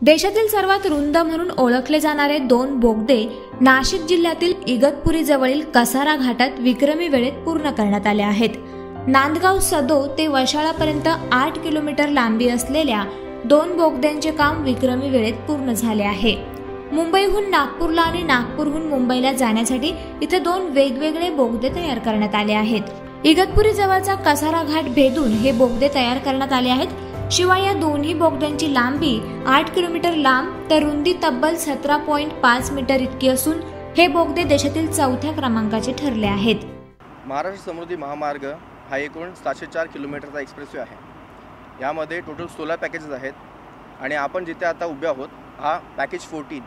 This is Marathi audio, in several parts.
देशातील सर्वात रुंद म्हणून ओळखले जाणारे दोन बोगदे नाशिक जिल्ह्यातील इगतपुरी जवळील कसारा घाटात विक्रमी वेळेत पूर्ण करण्यात आले आहेत। नांदगाव सदो ते वशाळापर्यंत 8 किलोमीटर लांबी असलेल्या दोन बोगद्यांचे काम विक्रमी वेळेत पूर्ण झाले आहे। मुंबईहून नागपूरला आणि नागपूरहून मुंबईला जाण्यासाठी इथे दोन वेगवेगळे बोगदे तयार करण्यात आले आहेत। इगतपुरी जवळचा कसारा घाट भेदून हे बोगदे तयार करण्यात आले आहेत। शिवाय या दोन्ही बोगद्यांची लांबी 8 किलोमीटर लांब तर रुंदी तब्बल 17.5 मीटर इतकी असून हे बोगदे देशातील 4थ्या क्रमांकाचे ठरले आहेत। महाराष्ट्र समृद्धी महामार्ग हा एकूण 704 किलोमीटरचा एक्सप्रेसवे आहे। यामध्ये टोटल 16 पॅकेजेस आहेत आणि आपण जिथे आता उभे आहोत हा पॅकेज 14।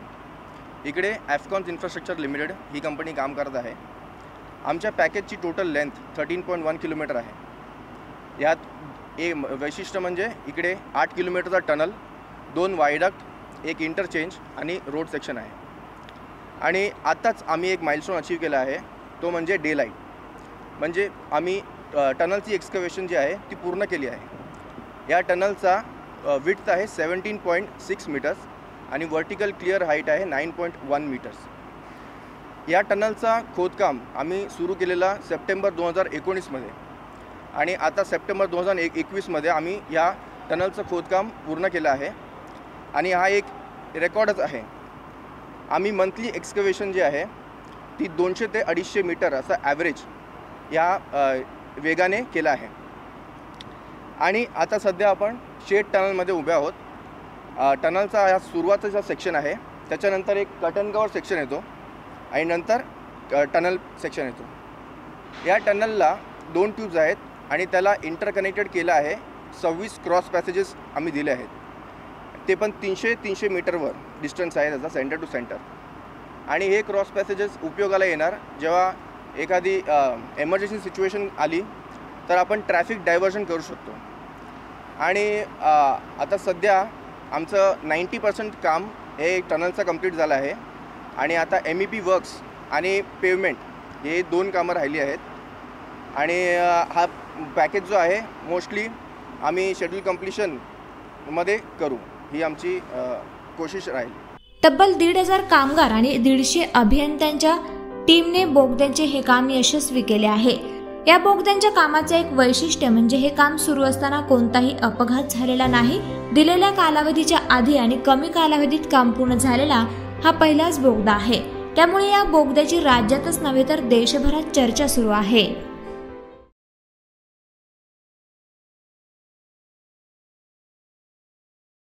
इकडे एफकॉन्स इन्फ्रास्ट्रक्चर लिमिटेड ही कंपनी काम करत आहे। आमच्या पॅकेजची टोटल लेंथ 13.1 किलोमीटर आहे। यात एक वैशिष्ट्य म्हणजे इकडे 8 किलोमीटरचा टनल, 2 वायडक्ट, एक इंटरचेंज आणि रोड सेक्शन आहे। आणि आत्ताच आम्ही एक माइलस्टोन अचीव केला आहे, तो म्हणजे डे लाईट, म्हणजे आम्ही टनलची एक्सकवेशन जी आहे ती पूर्ण केली आहे। या टनलचा विड्थ आहे 17.6 मीटर्स आणि वर्टिकल क्लिअर हाईट आहे 9.1 मीटर्स। या टनलचा खोदकाम आम्ही सुरू केलेला सप्टेंबर 2019 मध्ये आणि आता सप्टेंबर 2021 मध्ये आम्ही या टनलचं खोदकाम पूर्ण केलं आहे आणि हा एक रेकॉर्डच आहे। आम्ही मंथली एक्सकवेशन जी आहे ती 200 ते 250 मीटर असं ॲव्हरेज या वेगाने केलं आहे। आणि आता सध्या आपण शेड टनलमध्ये उभे आहोत। टनलचा हा सुरुवातीचा सेक्शन आहे, त्याच्यानंतर एक कटन कवर सेक्शन येतो आणि नंतर टनल सेक्शन येतो। या टनलला 2 ट्यूब्स आहेत आणि त्याला इंटरकनेक्टेड केलं आहे। 26 क्रॉस पॅसेजेस आम्ही दिले आहेत, ते पण 300 मीटरवर डिस्टन्स आहे त्याचा सेंटर टू सेंटर। आणि हे क्रॉस पॅसेजेस उपयोगाला येणार जेव्हा एखादी एमर्जन्सी सिच्युएशन आली तर आपण ट्रॅफिक डायव्हर्जन करू शकतो। आणि आता सध्या आमचं 90% काम हे टनलचं कंप्लीट झालं आहे आणि आता MEP वर्क्स आणि पेवमेंट हे 2 कामं राहिली आहेत। आणि हा पॅकेज जो आहे मोस्टली आम्ही शेड्यूल कंप्लीशनमध्ये करू, ही आमची कोशिश राहील। तब्बल 1,500 कामगार आणि 150 अभियंत्यांच्या टीमने बोगद्यांचे हे काम यशस्वी केले आहे। या बोगद्यांच्या कामाचे एक वैशिष्ट्य म्हणजे हे काम सुरू असताना कोणताही अपघात झालेला नाही। दिलेल्या कालावधीच्या आधी आणि कमी कालावधीत काम पूर्ण झालेला हा पहिलाच बोगदा आहे। त्यामुळे या बोगद्याची राज्यातच नव्हे तर देशभरात चर्चा सुरू आहे।